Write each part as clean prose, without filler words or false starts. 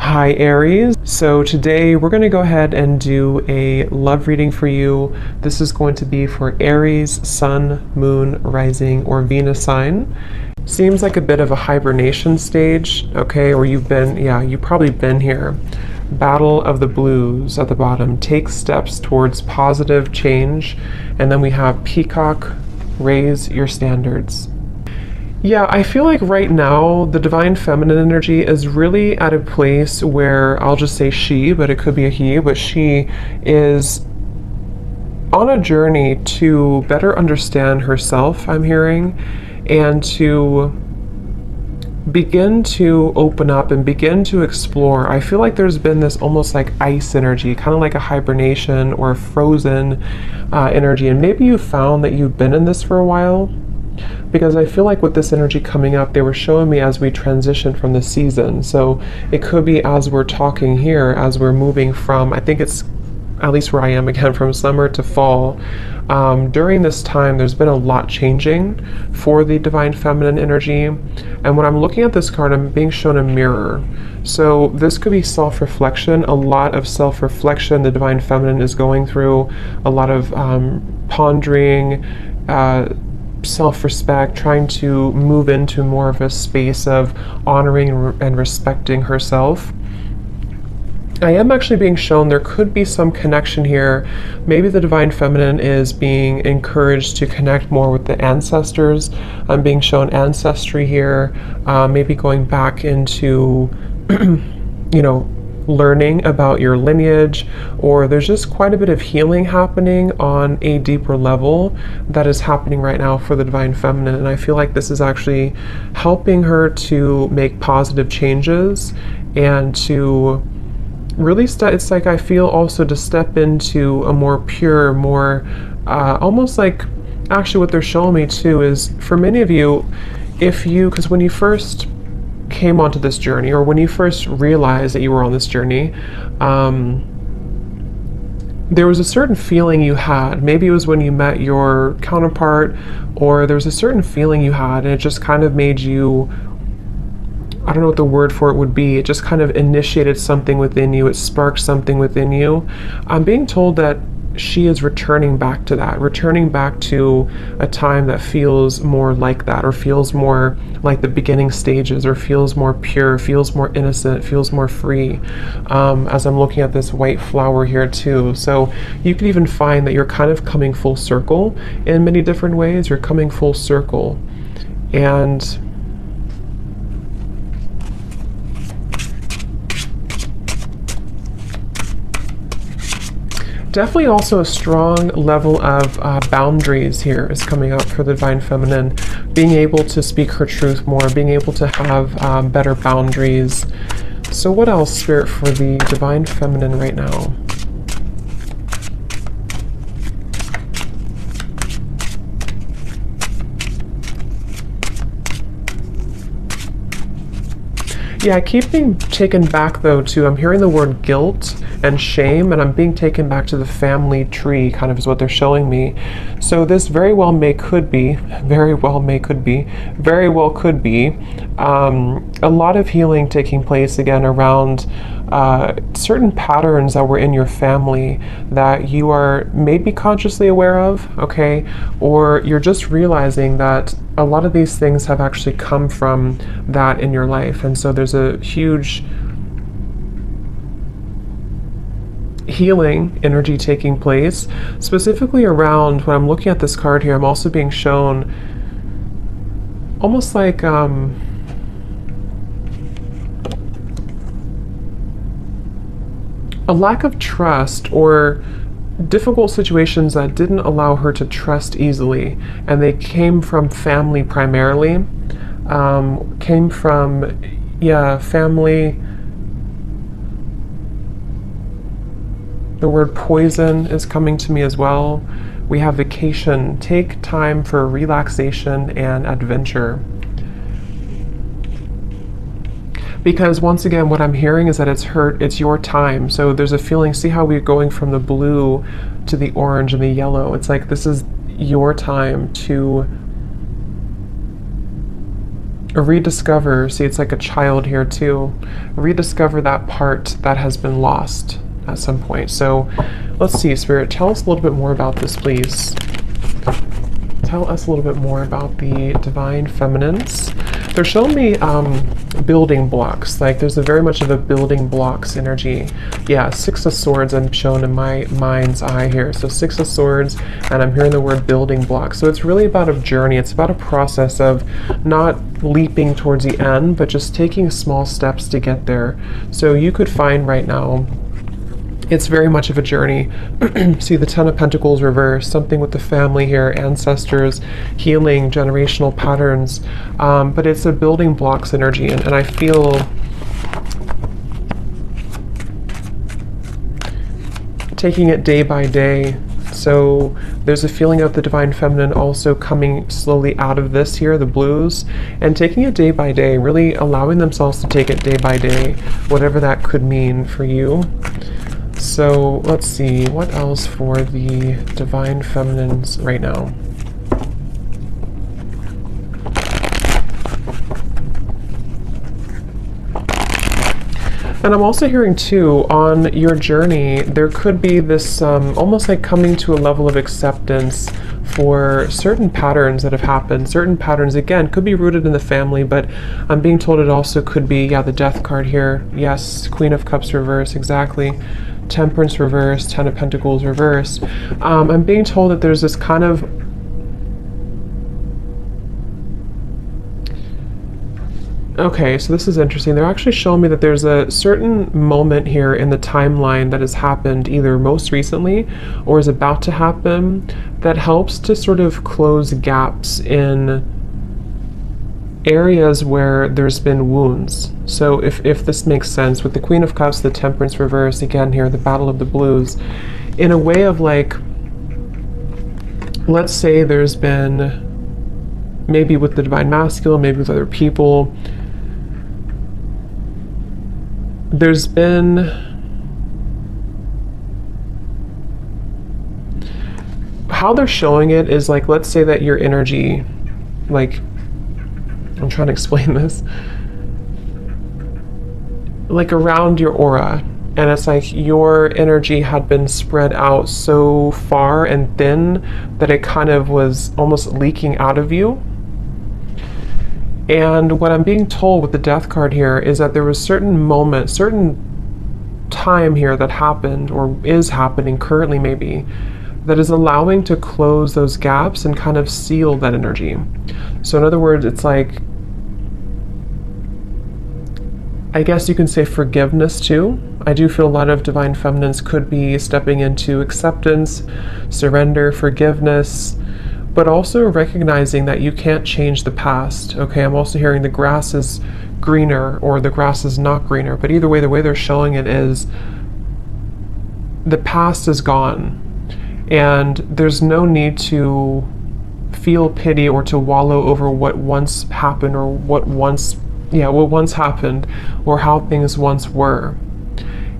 Hi Aries. So today we're going to go ahead and do a love reading for you. This is going to be for Aries, Sun, Moon, Rising, or Venus sign. Seems like a bit of a hibernation stage, okay, or you've probably been here. Battle of the Blues at the bottom. Take steps towards positive change. And then we have Peacock, raise your standards. Yeah, I feel like right now the divine feminine energy is really at a place where I'll just say she, but it could be a he, but she is on a journey to better understand herself, I'm hearing, and to begin to open up and begin to explore. I feel like there's been this almost like ice energy, kind of like a hibernation or a frozen energy, and maybe you found that you've been in this for a while. Because I feel like with this energy coming up, they were showing me as we transition from the season. So it could be as we're talking here, as we're moving from, I think it's at least where I am again, from summer to fall. During this time, there's been a lot changing for the divine feminine energy. And when I'm looking at this card, I'm being shown a mirror. So this could be self-reflection, a lot of self-reflection the divine feminine is going through, a lot of pondering, self-respect, trying to move into more of a space of honoring and respecting herself. I am actually being shown there could be some connection here. Maybe the divine feminine is being encouraged to connect more with the ancestors. I'm being shown ancestry here, maybe going back into learning about your lineage, or there's just quite a bit of healing happening on a deeper level that is happening right now for the divine feminine. And I feel like this is actually helping her to make positive changes and to really it's like I feel also to step into a more pure, more almost like, actually what they're showing me too is for many of you, because when you first came onto this journey, or when you first realized that you were on this journey, there was a certain feeling you had. Maybe it was when you met your counterpart, or there was a certain feeling you had, and it just kind of made you, I don't know what the word for it would be, it just kind of initiated something within you, it sparked something within you. I'm being told that she is returning back to that, returning back to a time that feels more like that, or feels more like the beginning stages, or feels more pure, feels more innocent, feels more free, as I'm looking at this white flower here too. So you could even find that you're kind of coming full circle in many different ways. You're coming full circle, and definitely also a strong level of boundaries here is coming up for the divine feminine, being able to speak her truth more, being able to have better boundaries. So what else, Spirit, for the divine feminine right now? Yeah, I keep being taken back though to, I'm hearing the word guilt and shame, and I'm being taken back to the family tree, kind of is what they're showing me. So this very well could be a lot of healing taking place again around certain patterns that were in your family that you are maybe consciously aware of, okay? Or you're just realizing that a lot of these things have actually come from that in your life. And so there's a huge healing energy taking place, specifically around, when I'm looking at this card here, I'm also being shown almost like a lack of trust, or difficult situations that didn't allow her to trust easily, and they came from family primarily, family. The word poison is coming to me as well. We have vacation. Take time for relaxation and adventure. Because once again, what I'm hearing is that it's your time. So there's a feeling, see how we're going from the blue to the orange and the yellow. It's like this is your time to rediscover, see, it's like a child here too, rediscover that part that has been lost at some point. So let's see, Spirit, tell us a little bit more about this, please. Tell us a little bit more about the divine feminines. They're showing me building blocks. Like there's a very much of a building blocks energy. Yeah, Six of Swords I'm shown in my mind's eye here. So Six of Swords, and I'm hearing the word building blocks. So it's really about a journey. It's about a process of not leaping towards the end, but just taking small steps to get there. So you could find right now, it's very much of a journey. See the Ten of Pentacles reversed, something with the family here, ancestors, healing, generational patterns. But it's a building blocks energy, and I feel taking it day by day. So there's a feeling of the divine feminine also coming slowly out of this here, the blues, and taking it day by day, really allowing themselves to take it day by day, whatever that could mean for you. So let's see, what else for the divine feminines right now? And I'm also hearing too, on your journey, there could be this almost like coming to a level of acceptance for certain patterns that have happened. Certain patterns, again, could be rooted in the family, but I'm being told it also could be, yeah, the Death card here. Yes, Queen of Cups reverse, exactly. Temperance reverse, Ten of Pentacles reverse. I'm being told that there's this kind of okay, so this is interesting. They're actually showing me that there's a certain moment here in the timeline that has happened either most recently or is about to happen that helps to sort of close gaps in areas where there's been wounds. So if this makes sense, with the Queen of Cups, the Temperance reverse, again here, the Battle of the Blues, in a way of like, let's say there's been, maybe with the Divine Masculine, maybe with other people, there's been how they're showing it is like, let's say that your energy, like, I'm trying to explain this, like around your aura, and it's like your energy had been spread out so far and thin that it kind of was almost leaking out of you. And what I'm being told with the Death card here is that there was certain moment, certain time here that happened or is happening currently maybe, that is allowing to close those gaps and kind of seal that energy. So in other words, it's like, I guess you can say forgiveness too. I do feel a lot of divine feminines could be stepping into acceptance, surrender, forgiveness, but also recognizing that you can't change the past. Okay, I'm also hearing the grass is greener or the grass is not greener, but either way, the way they're showing it is the past is gone and there's no need to feel pity or to wallow over what once happened or what once happened or how things once were.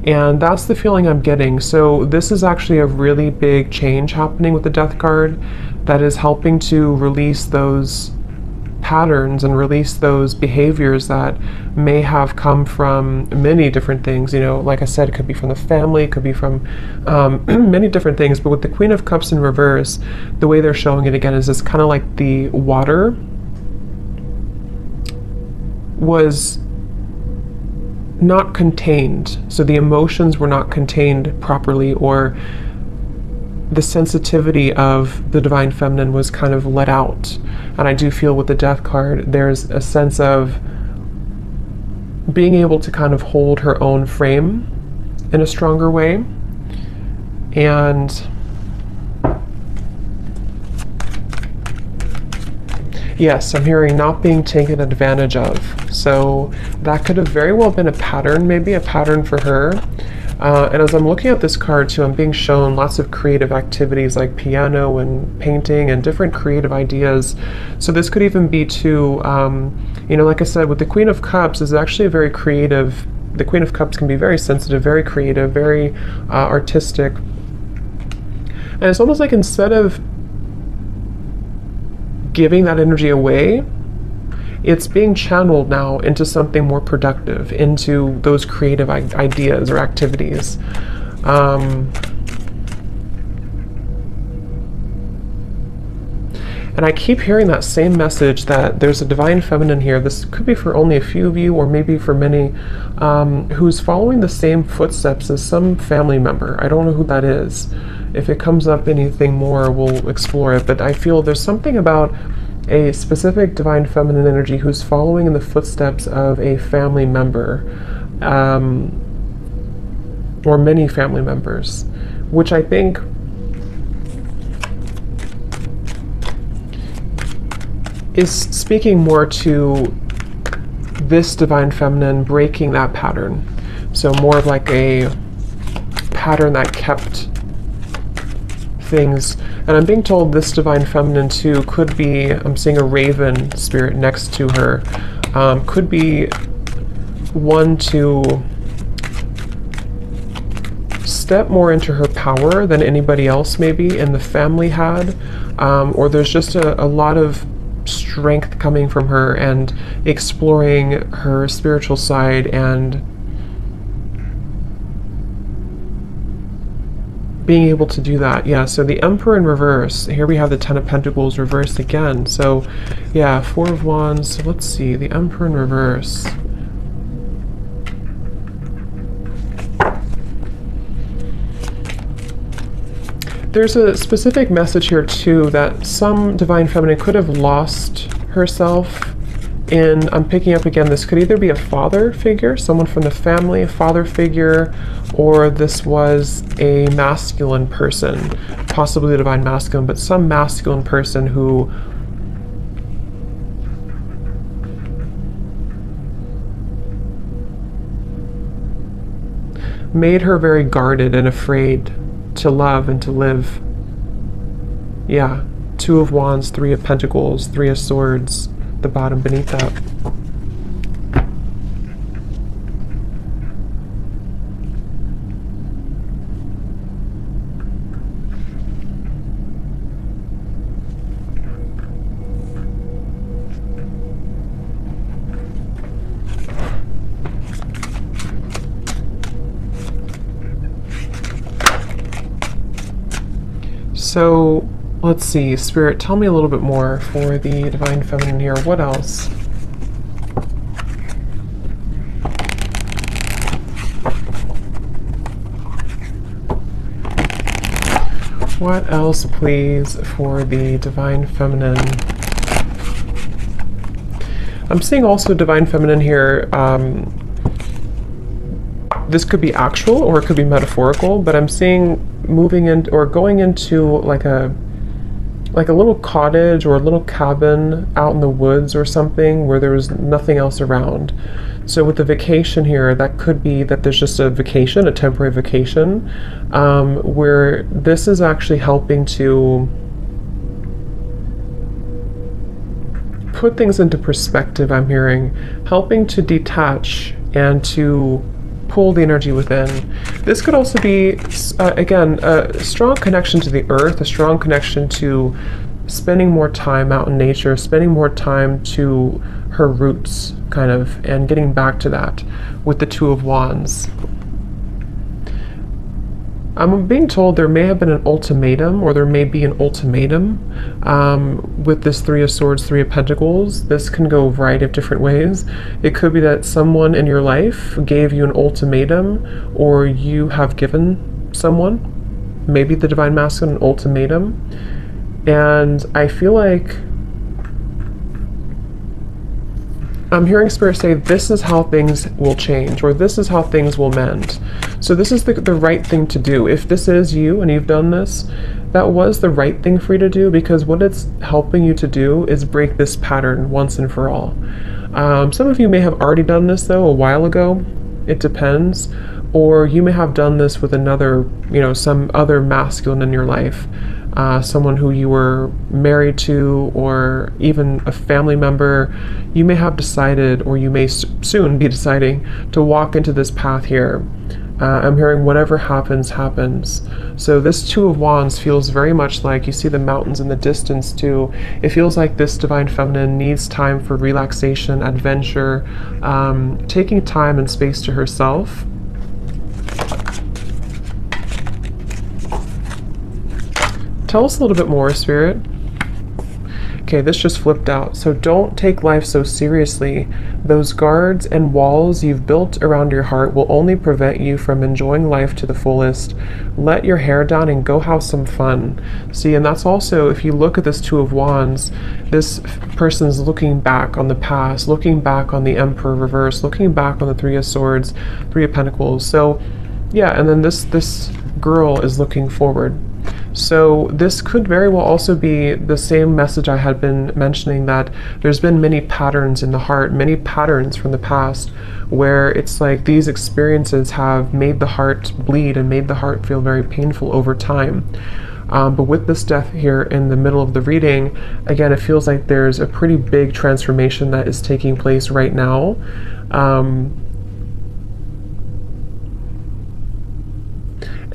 And that's the feeling I'm getting. So this is actually a really big change happening with the Death card that is helping to release those patterns and release those behaviors that may have come from many different things. You know, like I said, it could be from the family, it could be from many different things. But with the Queen of Cups in reverse, the way they're showing it again is it's kind of like the water was not contained. So the emotions were not contained properly, or the sensitivity of the divine feminine was kind of let out. And I do feel with the Death card, there's a sense of being able to kind of hold her own frame in a stronger way. And yes, I'm hearing not being taken advantage of. So that could have very well been a pattern, maybe a pattern for her. And as I'm looking at this card too, I'm being shown lots of creative activities like piano and painting and different creative ideas. So this could even be too, you know, like I said, with the Queen of Cups is actually a very creative, the Queen of Cups can be very sensitive, very creative, very artistic. And it's almost like instead of giving that energy away, it's being channeled now into something more productive, into those creative ideas or activities. And I keep hearing that same message that there's a divine feminine here. This could be for only a few of you, or maybe for many, who's following the same footsteps as some family member. I don't know who that is. If it comes up anything more, we'll explore it. But I feel there's something about a specific divine feminine energy who's following in the footsteps of a family member, or many family members, which I think is speaking more to this divine feminine breaking that pattern. So more of like a pattern that kept things. And I'm being told this divine feminine too could be, I'm seeing a raven spirit next to her, could be one to step more into her power than anybody else maybe in the family had, or there's just a lot of strength coming from her and exploring her spiritual side and being able to do that. Yeah, so the Emperor in reverse. Here we have the Ten of Pentacles reversed again. So yeah, Four of Wands. Let's see, the Emperor in reverse. There's a specific message here too that some divine feminine could have lost herself in, I'm picking up again, this could either be a father figure, someone from the family, a father figure, or this was a masculine person, possibly a divine masculine, but some masculine person who made her very guarded and afraid to love and to live. Yeah, Two of Wands, Three of Pentacles, Three of Swords, the bottom beneath that. So let's see, Spirit, tell me a little bit more for the divine feminine here. What else? What else, please, for the divine feminine? I'm seeing also divine feminine here. This could be actual or it could be metaphorical, but I'm seeing moving in or going into like a little cottage or a little cabin out in the woods or something where there's nothing else around. So with the vacation here, that could be that there's just a vacation, a temporary vacation, where this is actually helping to put things into perspective, I'm hearing, helping to detach and to pull the energy within. This could also be, again, a strong connection to the earth, a strong connection to spending more time out in nature, spending more time to her roots, kind of, and getting back to that with the Two of Wands. I'm being told there may have been an ultimatum, or there may be an ultimatum with this Three of Swords, Three of Pentacles. This can go a variety of different ways. It could be that someone in your life gave you an ultimatum, or you have given someone, maybe the divine masculine, an ultimatum. And I feel like I'm hearing Spirit say this is how things will change, or this is how things will mend. So this is the right thing to do. If this is you and you've done this, that was the right thing for you to do, because what it's helping you to do is break this pattern once and for all. Some of you may have already done this though a while ago. It depends. Or you may have done this with another, some other masculine in your life. Someone who you were married to, or even a family member. You may have decided, or you may soon be deciding, to walk into this path here. I'm hearing whatever happens, happens. So this Two of Wands feels very much like, you see the mountains in the distance too. It feels like this Divine Feminine needs time for relaxation, adventure, taking time and space to herself. Tell us a little bit more, Spirit. Okay, this just flipped out. So don't take life so seriously. Those guards and walls you've built around your heart will only prevent you from enjoying life to the fullest. Let your hair down and go have some fun. See, and that's also, if you look at this Two of Wands, this person's looking back on the past, looking back on the Emperor reverse, looking back on the Three of Swords, Three of Pentacles. So yeah, and then this girl is looking forward. So this could very well also be the same message I had been mentioning, that there's been many patterns in the heart, many patterns from the past, where it's like these experiences have made the heart bleed and made the heart feel very painful over time. But with this death here in the middle of the reading, again, it feels like there's a pretty big transformation that is taking place right now.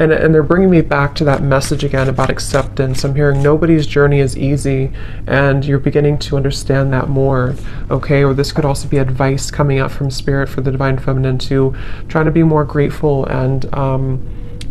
And they're bringing me back to that message again about acceptance. I'm hearing nobody's journey is easy, and you're beginning to understand that more, okay? Or this could also be advice coming out from Spirit for the Divine Feminine to try to be more grateful, and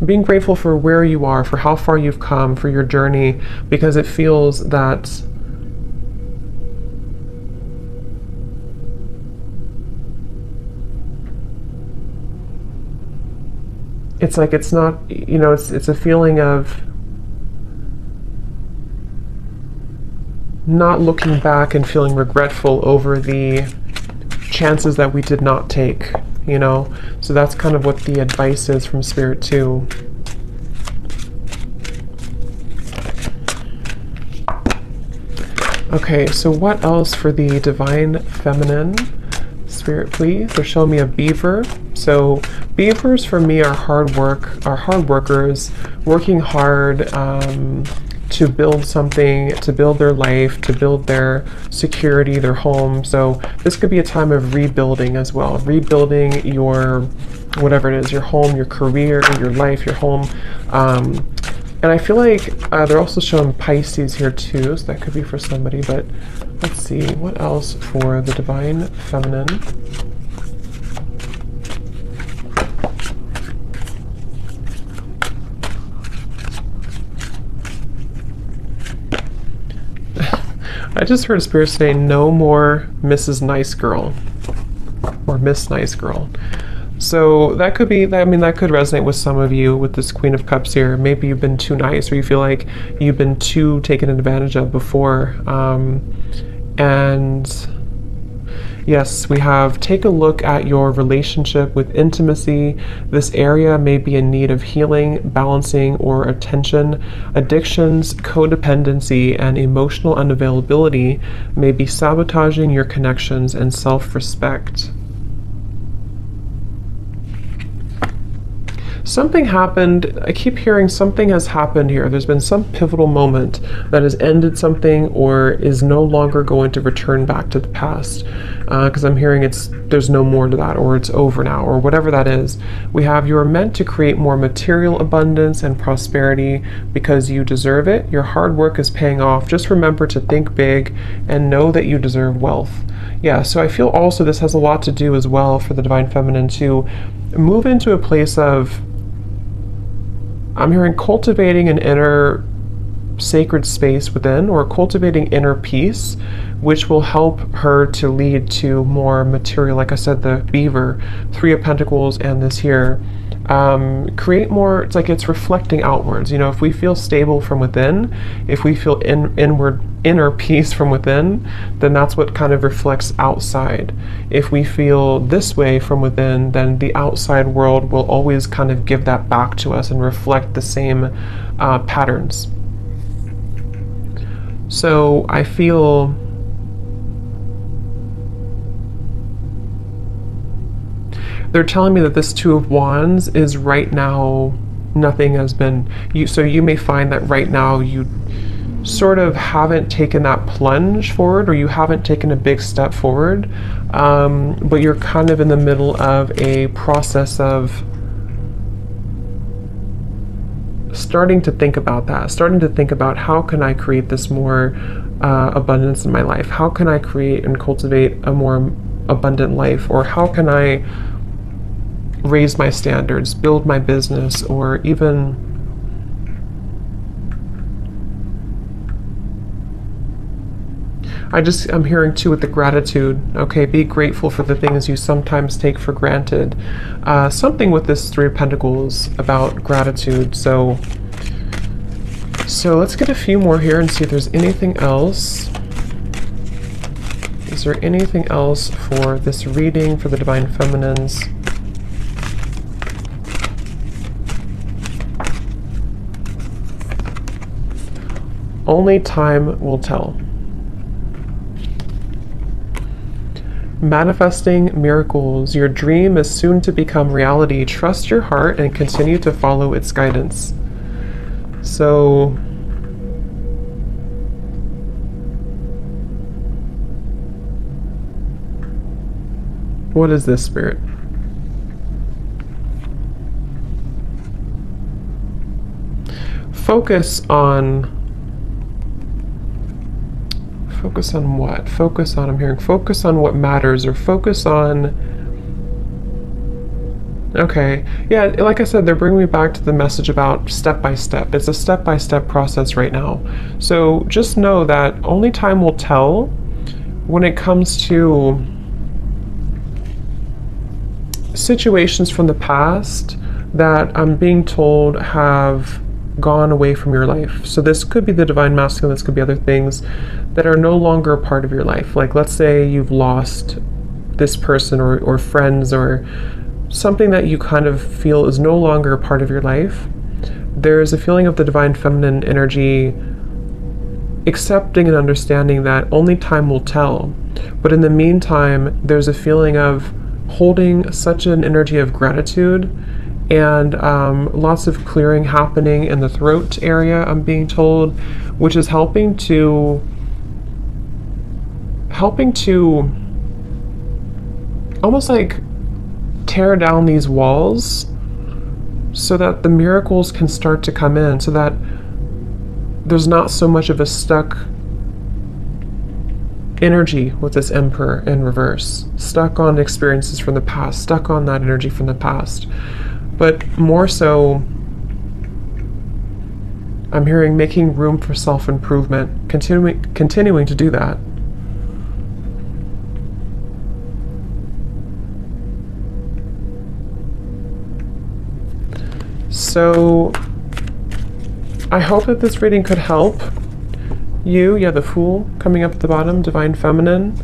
being grateful for where you are, for how far you've come, for your journey, because it feels that it's like it's not, you know, it's a feeling of not looking back and feeling regretful over the chances that we did not take, you know. So that's kind of what the advice is from Spirit too. Okay, so what else for the Divine Feminine? Spirit, please. They're showing me a beaver. So beavers for me are hard workers, working hard to build something, to build their life, to build their security, their home. So this could be a time of rebuilding as well, rebuilding your, whatever it is, your home, your career, your life, your home. And I feel like they're also showing Pisces here too, so that could be for somebody, but let's see, what else for the Divine Feminine? I just heard Spirit say, no more Mrs. Nice Girl, or Miss Nice Girl. So that could be, I mean, that could resonate with some of you with this Queen of Cups here. Maybe you've been too nice, or you feel like you've been too taken advantage of before. And yes, we have, take a look at your relationship with intimacy. This area may be in need of healing, balancing, or attention. Addictions, codependency, and emotional unavailability may be sabotaging your connections and self-respect. Something happened, I keep hearing something has happened here. There's been some pivotal moment that has ended something or is no longer going to return back to the past. Because I'm hearing there's no more to that, or it's over now, or whatever that is. We have, you are meant to create more material abundance and prosperity because you deserve it. Your hard work is paying off. Just remember to think big and know that you deserve wealth. Yeah, so I feel also this has a lot to do as well for the Divine Feminine to move into a place of, I'm hearing cultivating an inner sacred space within, or cultivating inner peace, which will help her to lead to more material, like I said, the beaver, Three of Pentacles, and this here. Create more, it's like it's reflecting outwards. You know, if we feel stable from within, if we feel inner peace from within, then that's what kind of reflects outside. If we feel this way from within, then the outside world will always kind of give that back to us and reflect the same patterns. So I feel they're telling me that this Two of Wands is right now, nothing has been, so you may find that right now you sort of haven't taken that plunge forward, or you haven't taken a big step forward, but you're kind of in the middle of a process of starting to think about that, starting to think about how can I create this more abundance in my life? How can I create and cultivate a more abundant life? Or how can I raise my standards, build my business, or even I'm hearing too with the gratitude, okay, be grateful for the things you sometimes take for granted. Something with this Three of Pentacles about gratitude. So let's get a few more here and see if there's anything else. Is there anything else for this reading for the Divine Feminines? Only time will tell. Manifesting miracles. Your dream is soon to become reality. Trust your heart and continue to follow its guidance. So, what is this, Spirit? Focus on what? Focus on, I'm hearing, focus on what matters, or focus on, okay, yeah, like I said, they're bringing me back to the message about step by step. It's a step-by-step process right now. So just know that only time will tell when it comes to situations from the past that I'm being told have gone away from your life. So this could be the Divine Masculine, this could be other things that are no longer a part of your life. Like, let's say you've lost this person or friends or something that you kind of feel is no longer a part of your life. There's a feeling of the Divine Feminine energy accepting and understanding that only time will tell. But in the meantime, there's a feeling of holding such an energy of gratitude and lots of clearing happening in the throat area, I'm being told, which is helping to almost like tear down these walls so that the miracles can start to come in, so that there's not so much of a stuck energy with this Emperor in reverse, stuck on experiences from the past, stuck on that energy from the past. But more so, I'm hearing making room for self-improvement, continuing to do that. So I hope that this reading could help you. Yeah, the Fool coming up at the bottom, Divine Feminine.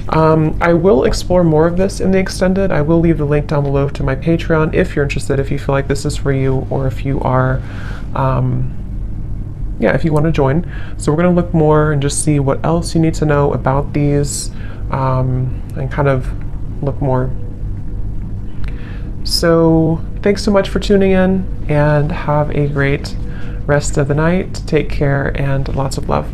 I will explore more of this in the extended. I will leave the link down below to my Patreon if you're interested, if you feel like this is for you, or if you are, if you want to join. So we're going to look more and just see what else you need to know about these, and kind of look more. So thanks so much for tuning in, and have a great rest of the night. Take care, and lots of love.